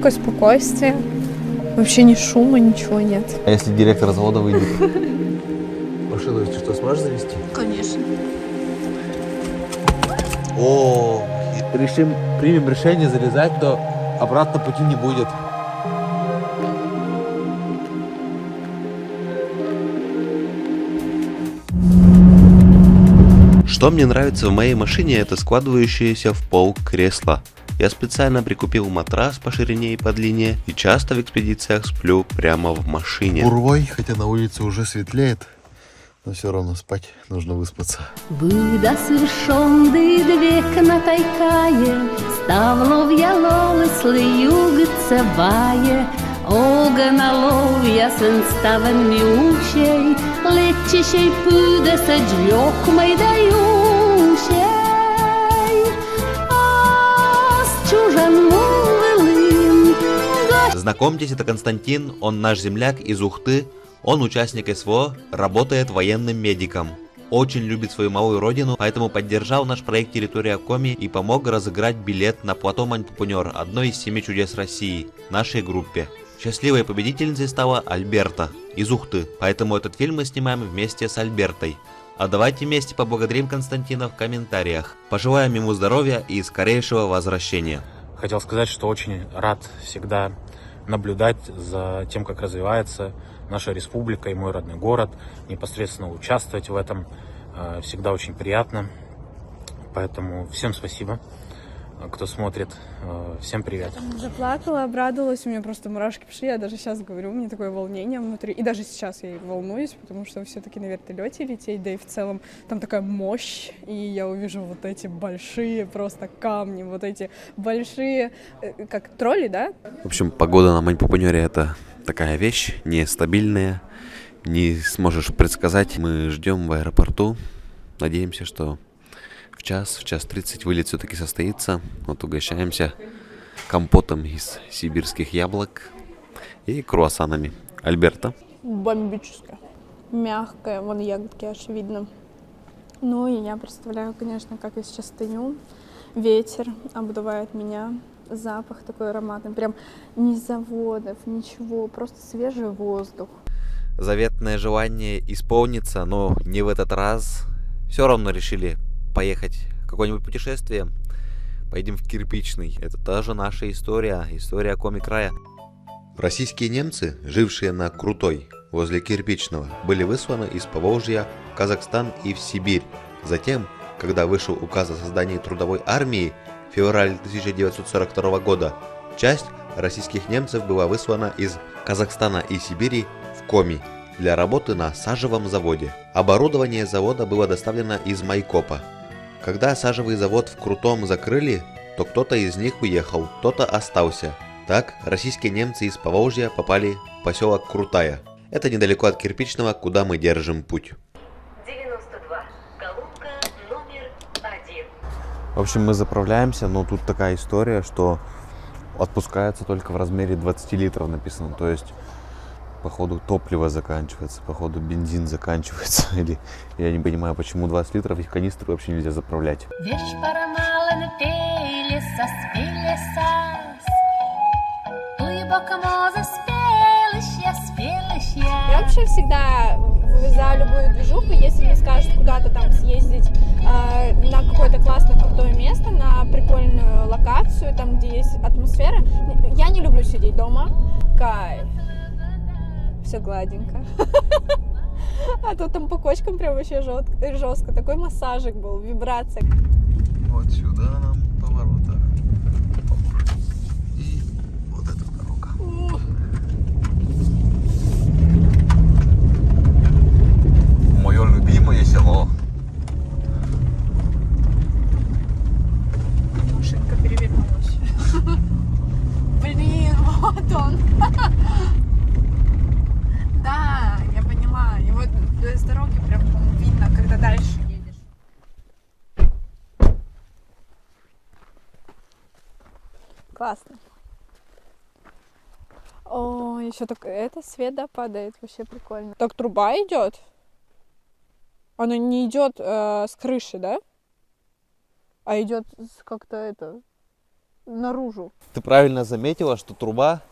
такое спокойствие. Вообще ни шума, ничего нет. А если директор завода выйдет? Машину, если что, сможешь завести? Конечно. О, примем решение залезать, то обратно пути не будет. Что мне нравится в моей машине, это складывающееся в пол кресло. Я специально прикупил матрас по ширине и по длине и часто в экспедициях сплю прямо в машине. Бурвой, хотя на улице уже светлеет, но все равно спать нужно выспаться. Буде свершонди вікна тайкає, ставлов я ловисли югце бає, оганало ясен ставен міучей, летчищей пуде саджльох майдаючей, а з чужан мовилим. Знакомьтесь, это Константин, он наш земляк из Ухты. Он участник СВО, работает военным медиком. Очень любит свою малую родину, поэтому поддержал наш проект «Территория Коми» и помог разыграть билет на плато Мань-Пупунёр, одной из 7 чудес России, нашей группе. Счастливой победительницей стала Альберта из Ухты, поэтому этот фильм мы снимаем вместе с Альбертой. А давайте вместе поблагодарим Константина в комментариях. Пожелаем ему здоровья и скорейшего возвращения. Хотел сказать, что очень рад всегда наблюдать за тем, как развивается наша республика и мой родной город, непосредственно участвовать в этом всегда очень приятно. Поэтому всем спасибо, кто смотрит. Всем привет. Заплакала, обрадовалась, у меня просто мурашки пошли, я даже сейчас говорю, у меня такое волнение внутри. И даже сейчас я волнуюсь, потому что все-таки на вертолете лететь, да и в целом там такая мощь, и я увижу вот эти большие просто камни, вот эти большие, как тролли, да? В общем, погода на Мань-Пупунёре это такая вещь, нестабильная, не сможешь предсказать. Мы ждем в аэропорту, надеемся, что в час 30 вылет все-таки состоится. Вот угощаемся компотом из сибирских яблок и круассанами. Альберта. Бомбическая, мягкая, вон ягодки аж видно. Ну и я представляю, конечно, как я сейчас стою, ветер обдувает меня, запах такой ароматный, прям ни заводов, ничего, просто свежий воздух. Заветное желание исполнится, но не в этот раз. Все равно решили поехать в какое-нибудь путешествие. Поедем в Кирпичный. Это тоже наша история, история Коми-края. Российские немцы, жившие на Крутой, возле Кирпичного, были высланы из Поволжья в Казахстан и в Сибирь. Затем, когда вышел указ о создании трудовой армии в феврале 1942 года, часть российских немцев была выслана из Казахстана и Сибири в Коми для работы на сажевом заводе. Оборудование завода было доставлено из Майкопа. Когда сажевый завод в Крутом закрыли, то кто-то из них уехал, кто-то остался. Так, российские немцы из Поволжья попали в поселок Крутая. Это недалеко от Кирпичного, куда мы держим путь. 92. Колонка номер 1. В общем, мы заправляемся, но тут такая история, что отпускается только в размере 20 литров написано. То есть, походу, топливо заканчивается, походу, бензин заканчивается. Или я не понимаю, почему 20 литров, их канистры вообще нельзя заправлять. Я вообще всегда за любую движуху, если мне скажут куда-то там съездить на какое-то классное крутое место, на прикольную локацию, там, где есть атмосфера. Я не люблю сидеть дома. Кайф. Все гладенько. А то там по кочкам прям вообще жестко. Такой массажик был, вибрация. Вот сюда нам поворота. И вот эта дорога. Мое любимое село. Машинка перевернулась. Блин, вот он. Да, я поняла. И вот с дороги прям видно, когда дальше едешь. Классно. О, еще так это свет, да, падает, вообще прикольно. Так труба идет. Она не идет с крыши, да? А идет как-то это наружу. Ты правильно заметила, что труба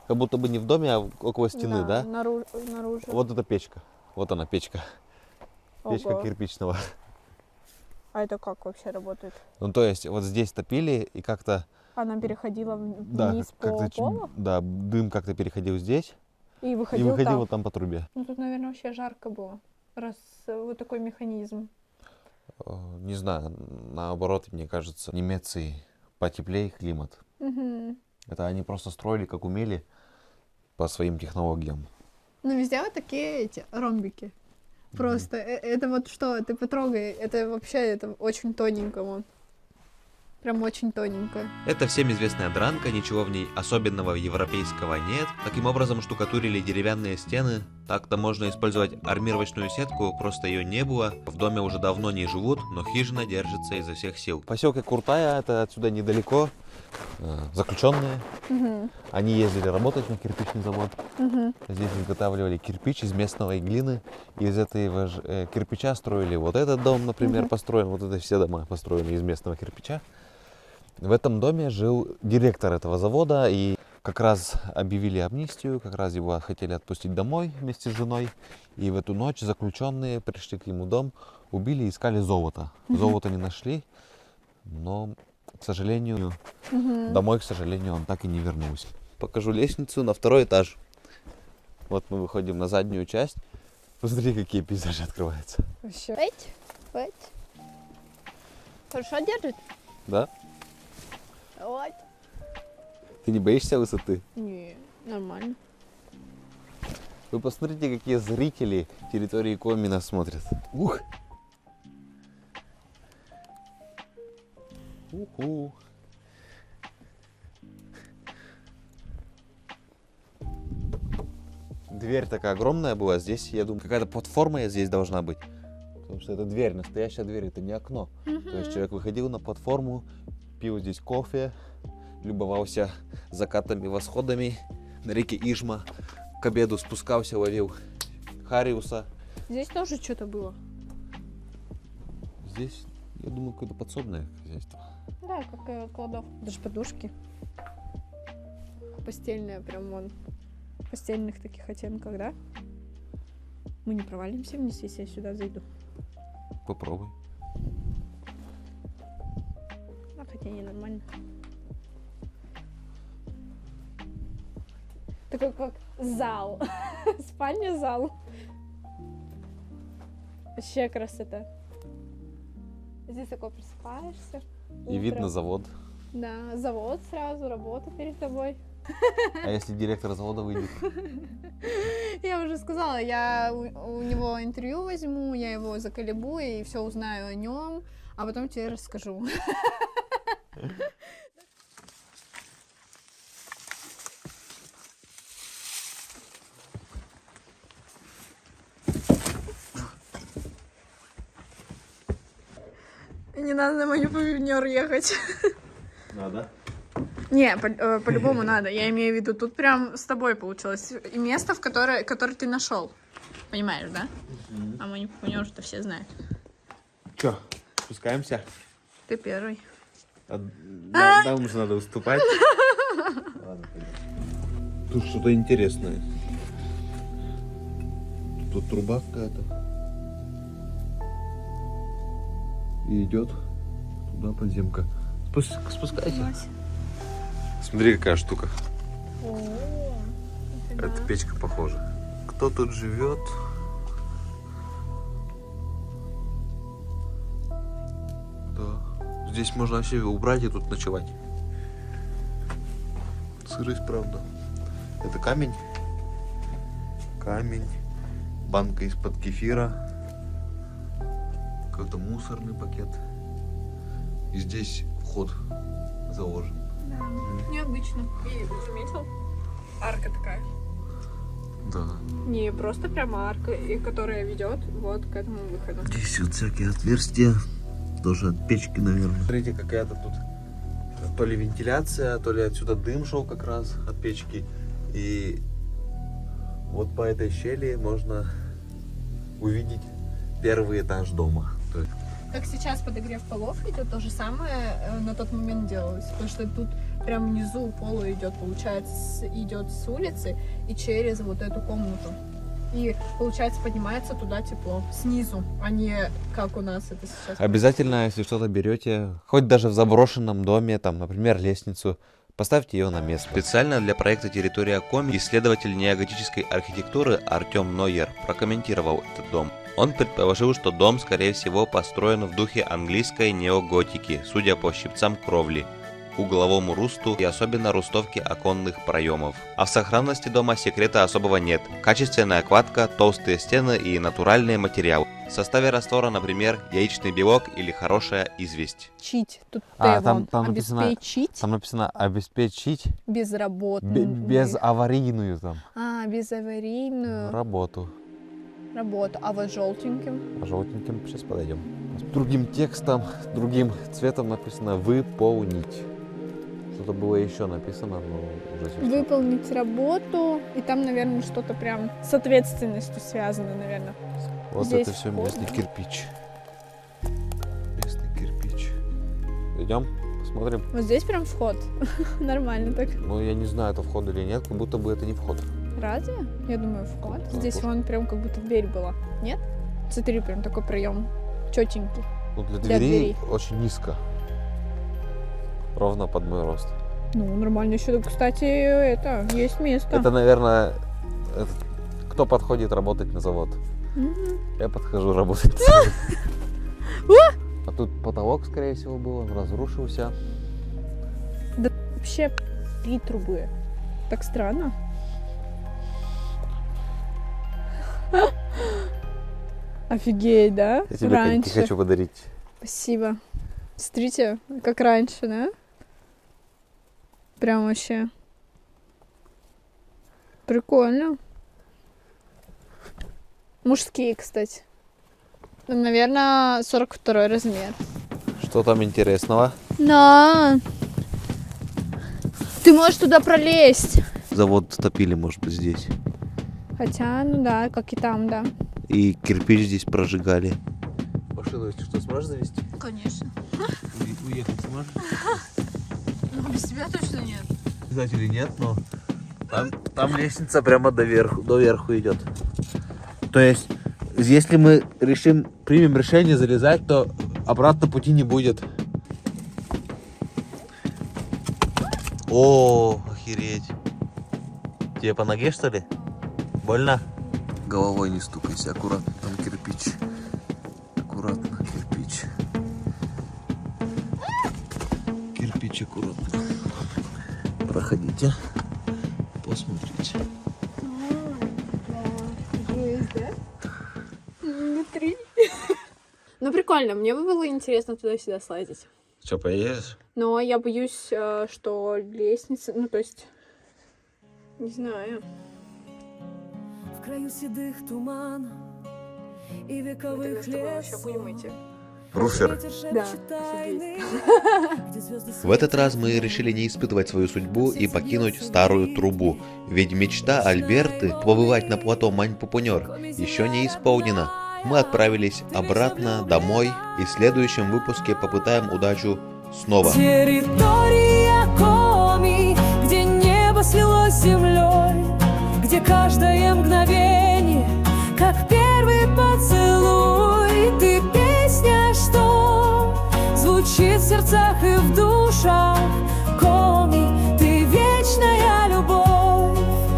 как будто бы не в доме, а около стены, да? Наружу. Вот эта печка. Вот она, печка. Печка Ого. кирпичного. А это как вообще работает? Ну, то есть, вот здесь топили, и как-то... Она переходила Да, вниз по как-то полу да, дым как-то переходил здесь и и выходил выходил там. вот там по трубе. Ну тут, наверное, вообще жарко было, раз вот такой механизм. Не знаю, наоборот, мне кажется, в Немеции потеплее климат. Угу. Это они просто строили, как умели, по своим технологиям. Ну везде вот такие эти ромбики. Просто это вот что, ты потрогай, это вообще это очень тоненько вон. Прям очень тоненько. Это всем известная дранка, ничего в ней особенного европейского нет. Таким образом штукатурили деревянные стены. Так-то можно использовать армировочную сетку, просто ее не было. В доме уже давно не живут, но хижина держится изо всех сил. Поселок Куртая, это отсюда недалеко. Заключенные. Угу. Они ездили работать на кирпичный завод. Угу. Здесь изготавливали кирпич из местной глины. Из этого же кирпича строили вот этот дом, например, построен. Вот это все дома построены из местного кирпича. В этом доме жил директор этого завода, и как раз объявили амнистию, как раз его хотели отпустить домой вместе с женой. И в эту ночь заключенные пришли к нему в дом, убили и искали золото. Золото не нашли, но, к сожалению, домой, к сожалению, он так и не вернулся. Покажу лестницу на второй этаж. Вот мы выходим на заднюю часть. Посмотри, какие пейзажи открываются. Вообще. Вait. Хорошо держит? Да? Вот. Ты не боишься высоты? Не, нормально. Вы посмотрите, какие зрители территории Коми нас смотрят. Ух! Уху! Дверь такая огромная была. Здесь, я думаю, какая-то платформа здесь должна быть. Потому что это дверь, настоящая дверь, это не окно. То есть человек выходил на платформу, пил здесь кофе, любовался закатами, восходами на реке Ижма. К обеду спускался, ловил хариуса. Здесь тоже что-то было. Здесь, я думаю, какое-то подсобное хозяйство. Да, как кладовка. Даже подушки. Постельная, прям вон. В постельных таких оттенках, да? Мы не провалимся вниз, если я сюда зайду. Попробуй. А хотя не нормально. Такой как зал. Спальня-зал. Вообще красота. Здесь такой просыпаешься. И утром. видно завод. Да, завод сразу, работа перед тобой. А если директор завода выйдет? Я уже сказала, я у него интервью возьму, я его заколебу и все узнаю о нем, а потом тебе расскажу. Не надо на манипулер ехать. Надо. Не, по-любому надо. Я имею в виду, тут прям с тобой получилось. И место, в которое ты нашел. Понимаешь, да? А манипулер-то все знают. Че, спускаемся? Ты первый. Нам уже надо уступать. Ладно, пойдем. Тут что-то интересное. Тут труба какая-то. И идет туда подземка. Спускайся. Смотри, какая штука. Это печка похожа. Кто тут живет? Да. Здесь можно вообще убрать и тут ночевать. Сырость, правда. Это камень. Камень. Банка из-под кефира. Какой-то мусорный пакет. И здесь вход заложен. Необычно. И заметил? Арка такая. Да. Не просто прямо арка, и которая ведет вот к этому выходу. Здесь вот всякие отверстия. Тоже от печки, наверное. Смотрите, какая-то тут то ли вентиляция, то ли отсюда дым шел как раз от печки. И вот по этой щели можно увидеть первый этаж дома. То есть как сейчас подогрев полов идет, то же самое на тот момент делалось. Потому что тут прям внизу у пола идет, получается, идет с улицы и через вот эту комнату. И, получается, поднимается туда тепло. Снизу, а не как у нас это сейчас. Обязательно, если что-то берете, хоть даже в заброшенном доме, там, например, лестницу, поставьте ее на место. Специально для проекта «Территория Коми» исследователь неоготической архитектуры Артем Нойер прокомментировал этот дом. Он предположил, что дом, скорее всего, построен в духе английской неоготики, судя по щипцам кровли, угловому русту и особенно рустовке оконных проемов. А в сохранности дома секрета особого нет. Качественная кладка, толстые стены и натуральный материал. В составе раствора, например, яичный белок или хорошая известь. Чить. Тут Там написано, обеспечить. там написано обеспечить Безработную. безаварийную там Безаварийную работу. работу. А вот желтеньким. Желтеньким сейчас подойдем. С другим текстом, другим цветом написано «выполнить». Что-то было еще написано, но уже сейчас. Выполнить работу. И там, наверное, что-то прям с ответственностью связано, наверное. Вот здесь это все вход. местный кирпич. Местный кирпич. Идем, посмотрим. Вот здесь прям вход. Нормально так. Ну, я не знаю, это вход или нет, как будто бы это не вход. Разве? Я думаю, вход. Да, Здесь тоже. вон прям как будто дверь была. Нет? Смотри, прям такой проем. Четенький. Ну, для Для дверей дверей. очень низко. Ровно под мой рост. Ну, нормально еще. Кстати, это, есть место. Это, наверное, кто подходит работать на завод. Мгм. Я подхожу работать на завод. А тут потолок, скорее всего, был, он разрушился. Вообще 3 трубы. Так странно. Офигеть, да? Я тебе Раньше. коньки хочу подарить. Спасибо. Смотрите, как раньше, да? Прям вообще. Прикольно. Мужские, кстати. Там, наверное, 42 размер. Что там интересного? На! Ты можешь туда пролезть. Завод топили, может быть, здесь. Хотя, ну да, как и там, да. И кирпич здесь прожигали. Машину, если что, сможешь завести? Конечно. Уехать сможешь? Ну, без тебя точно нет. Знать или нет, но там лестница прямо доверху идет. То есть, если мы примем решение залезать, то обратно пути не будет. О, охереть. Тебе по ноге, что ли? Больно? Головой не стукайся, аккуратно, там кирпич. Аккуратно, кирпич. Кирпич аккуратно. Проходите, посмотрите. Есть, да? Внутри. Ну, прикольно. Мне бы было интересно туда-сюда слазить. Что, поедешь? Но я боюсь, что лестница... Ну, то есть... Не знаю. В краю седых туманов и вековых лесов. Руфер. Да, В этот раз мы решили не испытывать свою судьбу и покинуть старую трубу. Ведь мечта Альберты побывать на плато Мань-Пупунер еще не исполнена. Мы отправились обратно домой и в следующем выпуске попытаем удачу снова. Территория Коми, где небо слилось с землей, где каждое мгновение, как первый поцелуй. Ты песня, что звучит в сердцах и в душе.